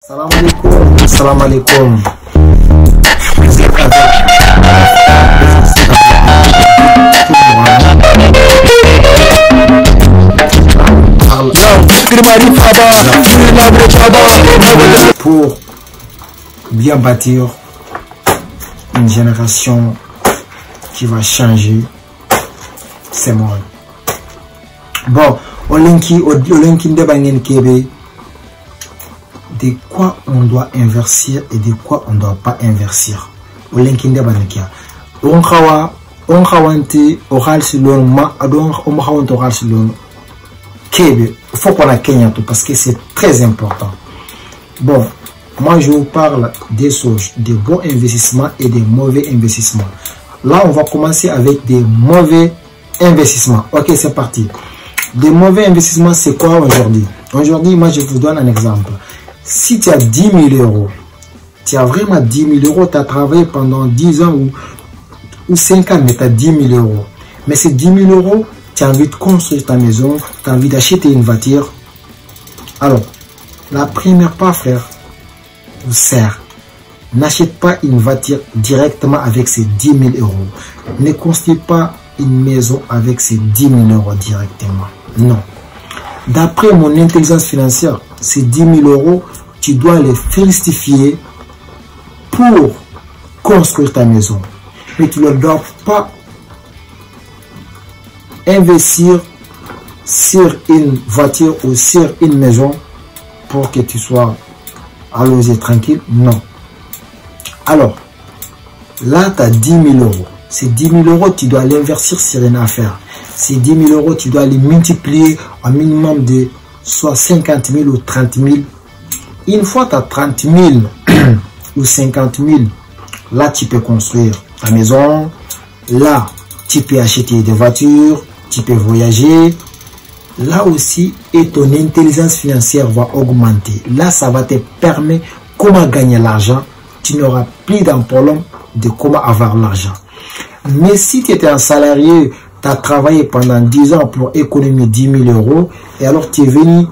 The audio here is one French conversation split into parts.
Salam alaikum, salam alaikum. Pour bien bâtir une génération qui va changer ce monde. Bon, de quoi on doit investir et de quoi on ne doit pas investir. On faut qu'on a Kenya tout parce que c'est très important. Bon, moi je vous parle des choses, des bons investissements et des mauvais investissements. Là, on va commencer avec des mauvais investissements. Ok, c'est parti. Des mauvais investissements, c'est quoi aujourd'hui? Aujourd'hui, moi je vous donne un exemple. Si tu as 10 000 euros, tu as vraiment 10 000 euros, tu as travaillé pendant 10 ans ou 5 ans, mais tu as 10 000 euros. Mais ces 10 000 euros, tu as envie de construire ta maison, tu as envie d'acheter une voiture. Alors, la première pas, frère, vous sert. N'achète pas une voiture directement avec ces 10 000 euros. Ne construis pas une maison avec ces 10 000 euros directement. Non. D'après mon intelligence financière, ces 10 000 euros, tu dois les fructifier pour construire ta maison. Mais tu ne dois pas investir sur une voiture ou sur une maison pour que tu sois à l'aise et tranquille. Non. Alors, là, tu as 10 000 euros. Ces 10 000 euros, tu dois l'investir sur une affaire. Ces 10 000 euros, tu dois les multiplier au minimum de soit 50 000 ou 30 000. Une fois tu as 30 000 ou 50 000, là, tu peux construire ta maison. Là, tu peux acheter des voitures. Tu peux voyager. Là aussi, et ton intelligence financière va augmenter. Là, ça va te permettre comment gagner l'argent. Tu n'auras plus d'un problème de comment avoir l'argent. Mais si tu étais un salarié, tu as travaillé pendant 10 ans pour économiser 10 000 euros, et alors tu es venu,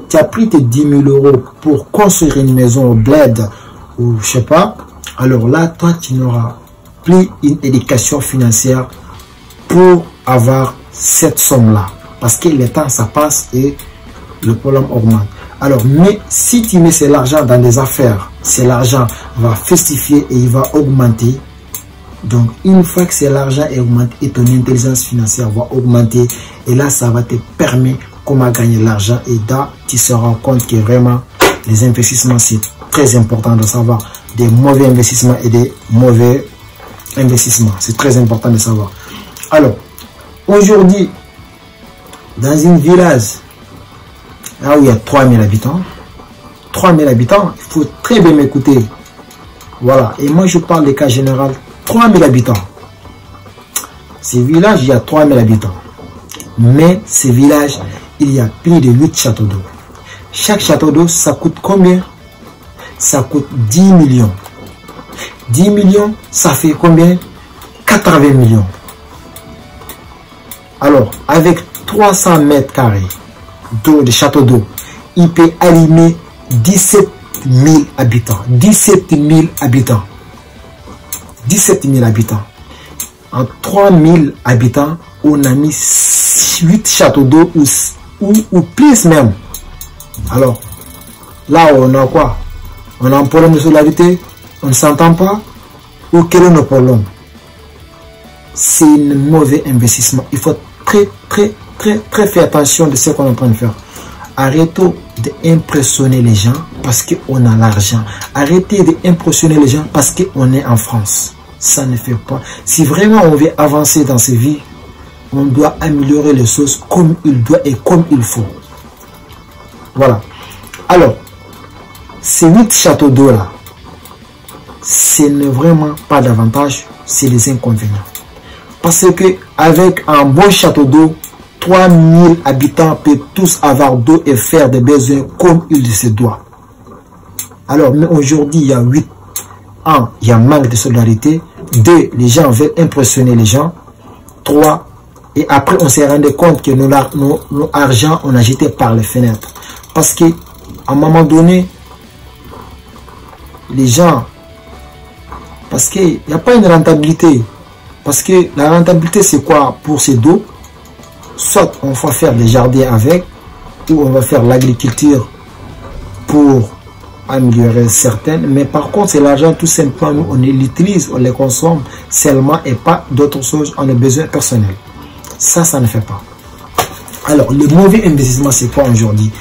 tu as pris tes 10 000 euros pour construire une maison au bled, ou je sais pas, alors là, toi, tu n'auras plus une éducation financière pour avoir cette somme-là. Parce que le temps, ça passe et le problème augmente. Alors, mais si tu mets cet argent dans des affaires, cet argent va fructifier et il va augmenter. Donc, une fois que cet argent est augmenté et ton intelligence financière va augmenter, et là, ça va te permettre comment gagner l'argent. Et là, tu te rends compte que vraiment, les investissements, c'est très important de savoir des mauvais investissements et des mauvais investissements. C'est très important de savoir. Alors, aujourd'hui, dans une village, là où il y a 3000 habitants, 3000 habitants, il faut très bien m'écouter. Voilà. Et moi, je parle des cas généraux. 3000 habitants. Ces villages, il y a 3000 habitants. Mais ces villages, il y a plus de 8 châteaux d'eau. Chaque château d'eau, ça coûte combien? Ça coûte 10 millions. 10 millions, ça fait combien? 80 millions. Alors, avec 300 mètres carrés d'eau, de château d'eau, il peut alimenter 17 000 habitants. 17 000 habitants. 17 000 habitants. En 3 000 habitants, on a mis 8 châteaux d'eau ou plus même. Alors, là, on a quoi? On a un problème de solidarité? On ne s'entend pas? Ou quel est le problème? C'est un mauvais investissement. Il faut très faire attention de ce qu'on est en train de faire. Arrêtons d'impressionner les gens parce qu'on a l'argent. Arrêtez d'impressionner les gens parce qu'on est en France. Ça ne fait pas. Si vraiment on veut avancer dans ces vies, on doit améliorer les choses comme il doit et comme il faut. Voilà. Alors, ces 8 châteaux d'eau là, ce n'est vraiment pas d'avantage, c'est des inconvénients. Parce que avec un bon château d'eau, 3000 habitants peuvent tous avoir d'eau et faire des besoins comme il se doit. Alors, mais aujourd'hui, il y a 8. 1, il y a un manque de solidarité. 2, les gens veulent impressionner les gens. 3, et après, on s'est rendu compte que nos argent, on a jeté par les fenêtres. Parce qu'à un moment donné, les gens, parce qu'il n'y a pas une rentabilité. Parce que la rentabilité, c'est quoi pour ces dos? Soit on va faire des jardins avec, ou on va faire l'agriculture pour améliorer certaines. Mais par contre, c'est l'argent tout simplement, nous, on l'utilise, on les consomme seulement et pas d'autres choses, on a besoin personnel. Ça ne fait pas. Alors, le mauvais investissement, c'est quoi aujourd'hui?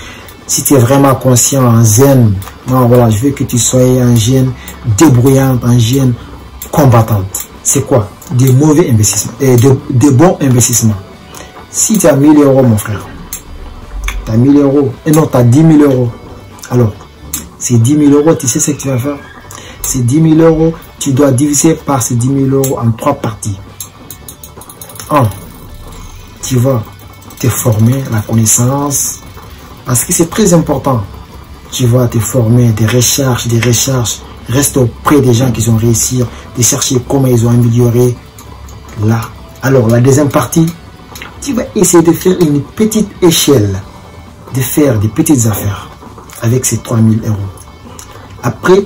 Si tu es vraiment conscient, en zen, non, voilà, je veux que tu sois un jeune débrouillante, un jeune combattante. C'est quoi? Des mauvais investissements et des bons investissements. Si tu as 1000 euros, mon frère, tu as 1000 euros, et non, tu as 10 000 euros. Alors, ces 10 000 euros, tu sais ce que tu vas faire? Ces 10 000 euros, tu dois diviser par ces 10 000 euros en 3 parties. 1. Tu vas te former, la connaissance, parce que c'est très important. Tu vas te former, des recherches, reste auprès des gens qui ont réussi, de chercher comment ils ont amélioré là. Alors, la deuxième partie, tu vas essayer de faire une petite échelle, de faire des petites affaires avec ces 3 000 euros. Après,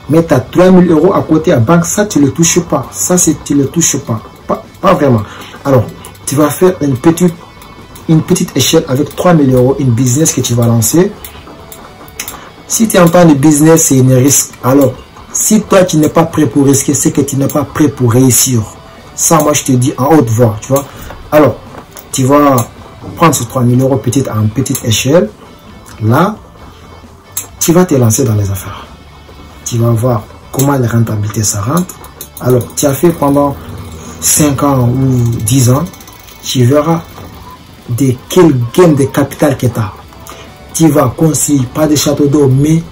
mettre à 3 000 euros à côté à banque, ça tu ne le touches pas. Ça, tu ne le touches pas. Pas vraiment. Alors, tu vas faire une petite échelle avec 3 000 euros, une business que tu vas lancer. Si tu entends le business, c'est un risque. Alors, si toi, tu n'es pas prêt pour risquer, c'est que tu n'es pas prêt pour réussir. Ça, moi, je te dis en haute voix, tu vois. Alors, tu vas prendre ces 3 000 euros en petite échelle. Là, tu vas te lancer dans les affaires. Tu vas voir comment la rentabilité ça rentre. Alors, tu as fait pendant 5 ans ou 10 ans, tu verras de quel gain de capital que tu as. Tu vas construire, pas des châteaux d'eau, mais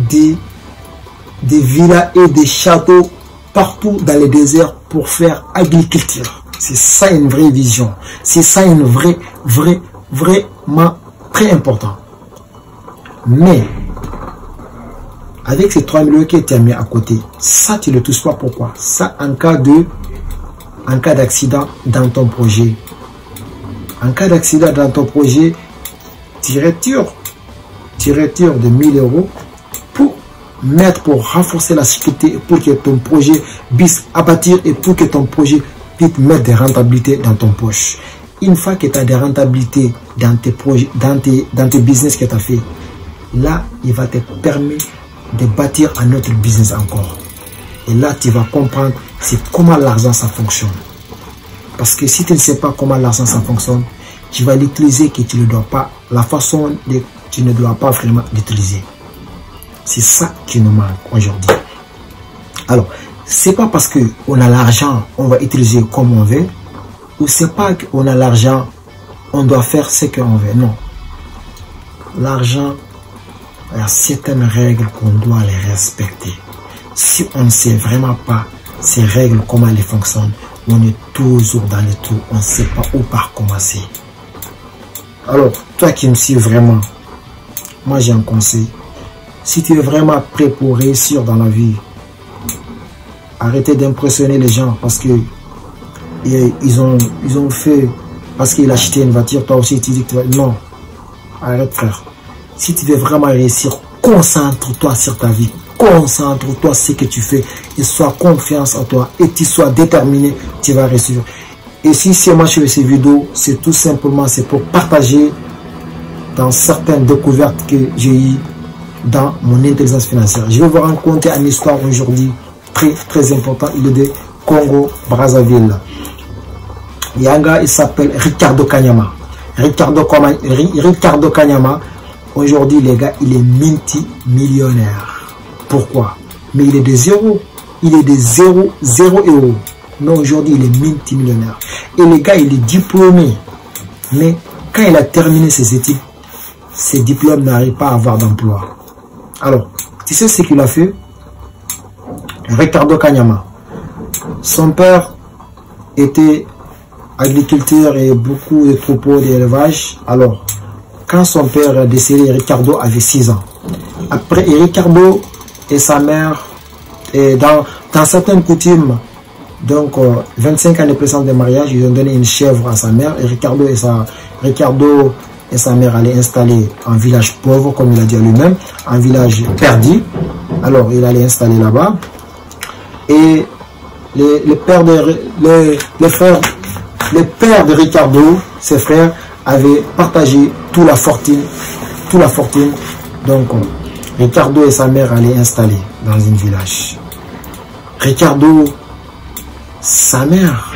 des villas et des châteaux partout dans les déserts pour faire agriculture. C'est ça une vraie vision. C'est ça une vraiment très important. Mais, avec ces 3 000 euros que tu as mis à côté, ça tu ne le touches pas. Pourquoi? Ça en cas d'accident dans ton projet. En cas d'accident dans ton projet, tu retires de 1000 euros pour renforcer la sécurité, pour que ton projet puisse abattre et pour que ton projet puisse mettre des rentabilités dans ton poche. Une fois que tu as des rentabilités dans tes projets, dans tes business que tu as fait, là, il va te permettre de bâtir un autre business encore. Et là, tu vas comprendre c'est comment l'argent ça fonctionne. Parce que si tu ne sais pas comment l'argent ça fonctionne, tu vas l'utiliser que tu ne dois pas, la façon de tu ne dois pas vraiment l'utiliser. C'est ça qui nous manque aujourd'hui. Alors, c'est pas parce qu'on a l'argent, on va utiliser comme on veut, ou c'est pas qu'on a l'argent, on doit faire ce qu'on veut. Non. L'argent, il y a certaines règles qu'on doit les respecter. Si on ne sait vraiment pas ces règles, comment elles fonctionnent, on est toujours dans le trou, on ne sait pas où par commencer. Alors, toi qui me suis vraiment, moi j'ai un conseil. Si tu es vraiment prêt pour réussir dans la vie, arrêtez d'impressionner les gens parce que ils ont fait, parce qu'il a acheté une voiture, toi aussi tu dis que tu vas... Non, arrête frère. Si tu veux vraiment réussir, concentre-toi sur ta vie. Concentre-toi sur ce que tu fais et sois confiance en toi et tu sois déterminé, tu vas réussir. Et si c'est moi je fais ces vidéos, c'est tout simplement c'est pour partager dans certaines découvertes que j'ai eues dans mon intelligence financière. Je vais vous raconter une histoire aujourd'hui très important. Il est de Congo Brazzaville. Il y a un gars, il s'appelle Ricardo Kanyama. Ricardo Kanyama, aujourd'hui les gars, il est multimillionnaire. Pourquoi? Mais il est de zéro. Il est de zéro euros. Mais aujourd'hui, il est multimillionnaire. Et le gars, il est diplômé. Mais quand il a terminé ses études, ses diplômes n'arrivent pas à avoir d'emploi. Alors, tu sais ce qu'il a fait? Ricardo Kanyama. Son père était agriculteur et beaucoup de troupeaux d'élevage. Alors, quand son père est décédé, Ricardo avait 6 ans. Après, Ricardo et sa mère, et dans certaines coutumes, donc 25 ans de présence de mariage, ils ont donné une chèvre à sa mère. Et Ricardo et sa mère allaient installer un village pauvre, comme il a dit à lui-même, un village perdu. Alors, il allait installer là-bas. Et les pères de Ricardo, ses frères, avaient partagé toute la fortune. Donc, Ricardo et sa mère allaient installer dans un village. Ricardo, sa mère,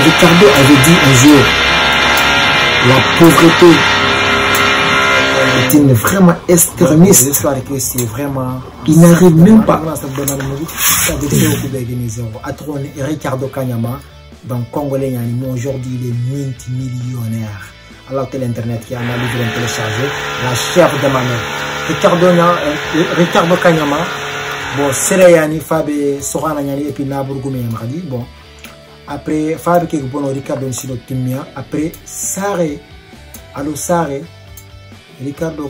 Ricardo avait dit un jour, la pauvreté est une vraiment extrémiste. C'est vraiment, il n'arrive même pas. Ricardo Kanyama, donc Congolais, aujourd'hui il est multimillionnaire. Alors que l'internet qui a un livre téléchargé, la chair de ma mère. Ricardo Kanyama, bon, Sereyani, Fabe, Sorana Nyani, et puis Naburgoumé, bon. Après, Fabe qui est bon, Ricardo Sino Timia, après, Sare, allo Sare, Ricardo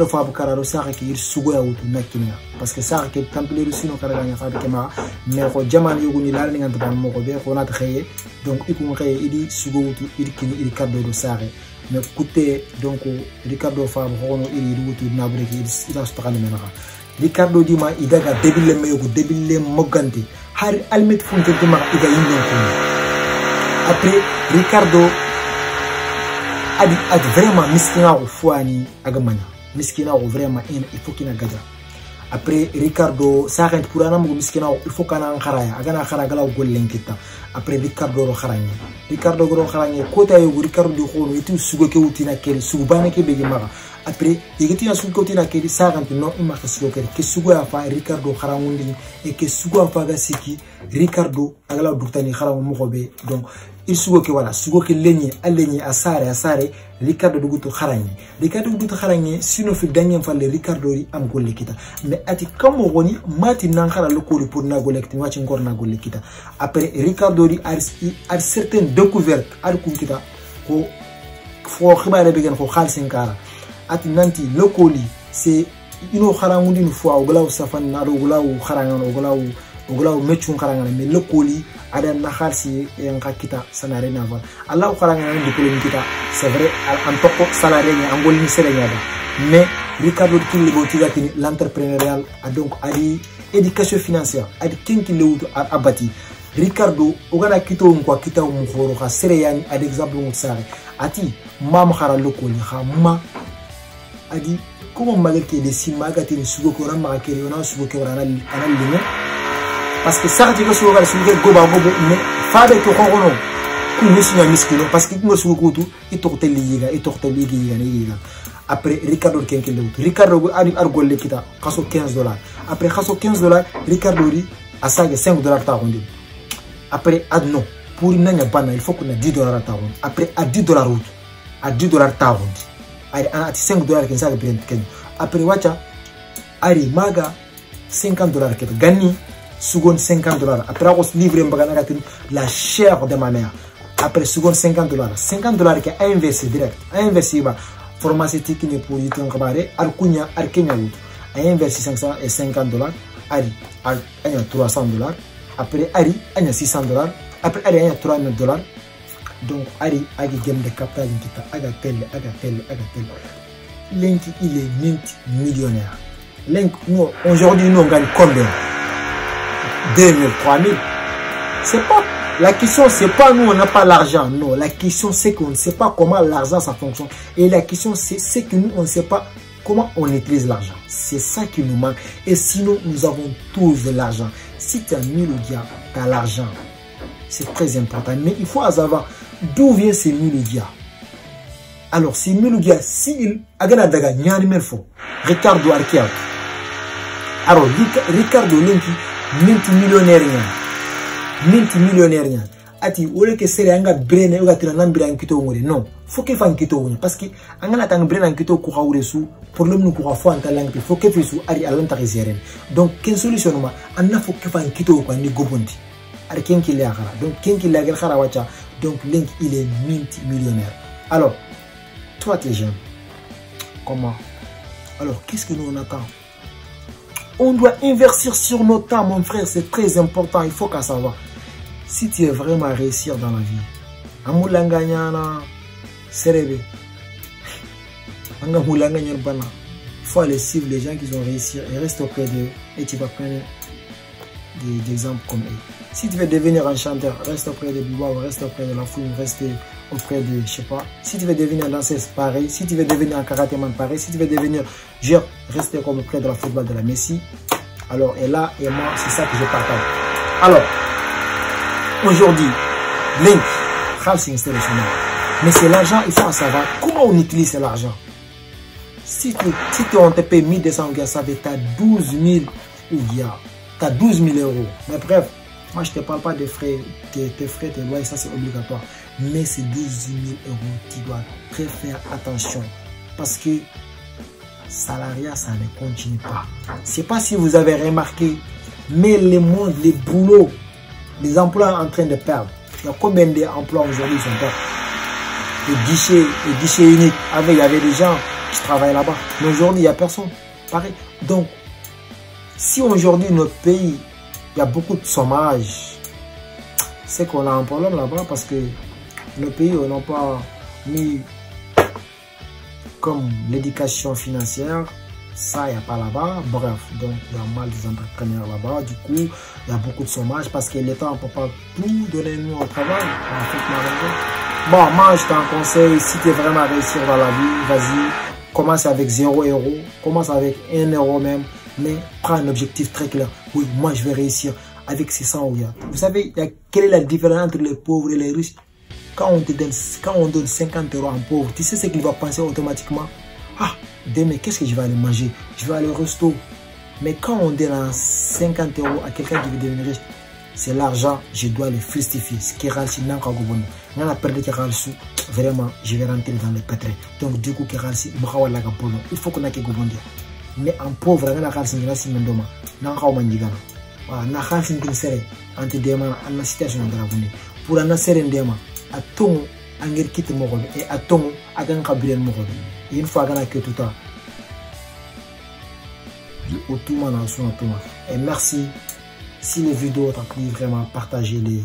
Fabe Kara, Sare qui est Sugoya ou Nakinia. Parce que Sare qui est templé le Sino Karagana, Fabe Kema, mais Jaman Yoguni, l'Alling and Ban Mokobe, on a créé, donc il dit Sugo, il Ricardo de Sare. Mais écoutez, donc Ricardo Fabe, il Nabreki, il a stocké le ménage. Ricardo dit ma idaga débile meyoku débile mogante har almet funte dima iga yinden ko après Ricardo adi vraiment miskina ko fuani aga manya miskina ko vraiment il faut qu'il na gaja après Ricardo sarent pour anam ko miskina ko il faut kana kharaya aga na khara gala gollen kita après Ricardo ro kharanye kota yo Ricardo di khono itu sugo ke utina keri sugo bana ke begi maga après il y a sugo utina keri sarent no imaka sugo keri ke sugo afa Ricardo kharangundi et que sugo afa ga siki Ricardo agala duktani kharangu mokobe donc il sugo ke wala sugo ke lenye asare Ricardo dugutu kharanye sino fi danyen falle Ricardo ri am golle kita mais ati kamo woni mati nan khara lokoli pour na golle kita wati ngor na golle kita après Ricardo ri a certaines découvertes al kunkita ko fo khibare be gen ko khalsin kara ati nanti lokoli c'est ino kharangundi no fo oglaw safan na do oglaw kharangano oglaw mechun kharangano mais lokoli ada na khalsi en kita sanare na va Allah kharangano de ko kita c'est vrai en toko salarié ni angol ni serenya mais Ricardo qui le botigati l'entrepreneurial a donc ali éducation financière adi kenki lewuto abati Ricardo ogana kito nkwa kita umkhoro ka sereyani ad exemple ngotsare ati mam khara lokoli khamma adi comment malgré les simagati ni sugo ko ramba keri ona sugo ke rana limo parce que ça tu veux sugo ka sugo goba gobo mais fabe to khono ku musunya miskino parce que ngo sugo ko tu itorteli yiga ni après Ricardo kenki lewuto Ricardo adi argolle kita khaso $15 après khaso $15 Ricardo ri asage $5 ta rondi après non pour une année il faut qu'on a $10 à ta round après à $10 route à $10 ta round à $5 qui ça le après wacha ari maga $50 qui gagné seconde $50 après on se livre la chair de ma mère après seconde $50 qui a investi direct a investi pharmaceutique ni pour y tenir al kunya al Kenya route a investi $550 ari a $300 après Ari a $600 après Ari a $300 donc Ari a game de capital kita aga tel Link il est multimillionnaire. Link nous aujourd'hui nous on gagne combien 2000 3000 c'est pas la question c'est pas nous on n'a pas l'argent non la question c'est qu'on ne sait pas comment l'argent ça fonctionne et la question c'est que nous on ne sait pas comment on utilise l'argent. C'est ça qui nous manque. Et sinon, nous avons tous de l'argent. Si tu as mis le dia, tu as l'argent. C'est très important. Mais il faut savoir d'où vient ces milliards. Alors, ces milliards, s'il a gagné Ricardo Arquia. Alors, Ricardo multimillionnaire. Ati ole ke sere anga brene oga tira nambira nkito ngore non faut que fan kito ngore parce que anga tang brene nkito ko xawre su problème nu ko fa anta lang faut que fisu ari alanta reseren donc quelle solution ma anna faut que fan kito ko ni gobondi ari kenki le khara donc kenki le khara wacha donc Link il est multimillionnaire. Alors toi tes jeunes comment alors qu'est-ce que nous on attend? On doit investir sur notre temps mon frère, c'est très important, il faut qu'à savoir. Si tu veux vraiment réussir dans la vie, Amulanganyana Serebe, Angamulanganyana Bana, faut aller suivre les gens qui ont réussi et reste auprès d'eux et tu vas prendre des exemples comme eux. Si tu veux devenir un chanteur, reste auprès de Bouba, reste auprès de la foule, reste auprès de, je sais pas. Si tu veux devenir un danseuse, pareil. Si tu veux devenir un karatéman, pareil. Si tu veux devenir joueur, reste comme auprès de la football de la Messi. Alors, et là, et moi, c'est ça que je partage. Alors, aujourd'hui, Link, c'est international. Mais c'est l'argent, il faut savoir comment on utilise l'argent. Si on te paye 1200 gars, ça veut dire 12 000 ou bien, tu as 12 000 euros. Mais bref, moi je ne te parle pas des frais, tes frais, tes lois, ça c'est obligatoire. Mais c'est 12 000 euros, tu dois très faire attention. Parce que salariat, ça ne continue pas. Je ne sais pas si vous avez remarqué, mais le monde, les boulots, les emplois en train de perdre. Il y a combien d'emplois aujourd'hui qui sont perdus? Les guichets uniques. Il y avait des gens qui travaillent là-bas. Mais aujourd'hui, il n'y a personne. Pareil. Donc, si aujourd'hui, notre pays, il y a beaucoup de chômage, c'est qu'on a un problème là-bas parce que nos pays n'ont pas mis comme l'éducation financière. Ça, il n'y a pas là-bas. Bref, donc il y a mal des entrepreneurs là-bas. Du coup, il y a beaucoup de chômage parce que l'État ne peut pas tout donner nous au travail. En fait, bon, moi, je t'en conseille, si tu es vraiment réussir dans la vie, vas-y, commence avec 0 euros, commence avec 1 euro même, mais prends un objectif très clair. Oui, moi, je vais réussir avec 600 euros. Vous savez, quelle est la différence entre les pauvres et les riches? Quand on donne 50 euros à un pauvre, tu sais ce qu'il va penser automatiquement? Ah, demain, qu'est-ce que je vais aller manger? Je vais aller au resto. Mais quand on donne 50 euros à quelqu'un qui veut devenir riche, c'est l'argent, je dois le fructifier. Ce qui est ralenti, vraiment, je vais rentrer dans le pétrole. Donc, du coup, il faut qu'on ait que gobondi. Mais en pauvre, on a ralenti, on a ralenti, on a ralenti, on a ralenti, situation pour un asserendement, à ton anger quitte mon et à ton agan kabilen mon. Une fois qu'on a que tout ça. Et merci. Si les vidéos t'ont plu, vraiment, partagez-les.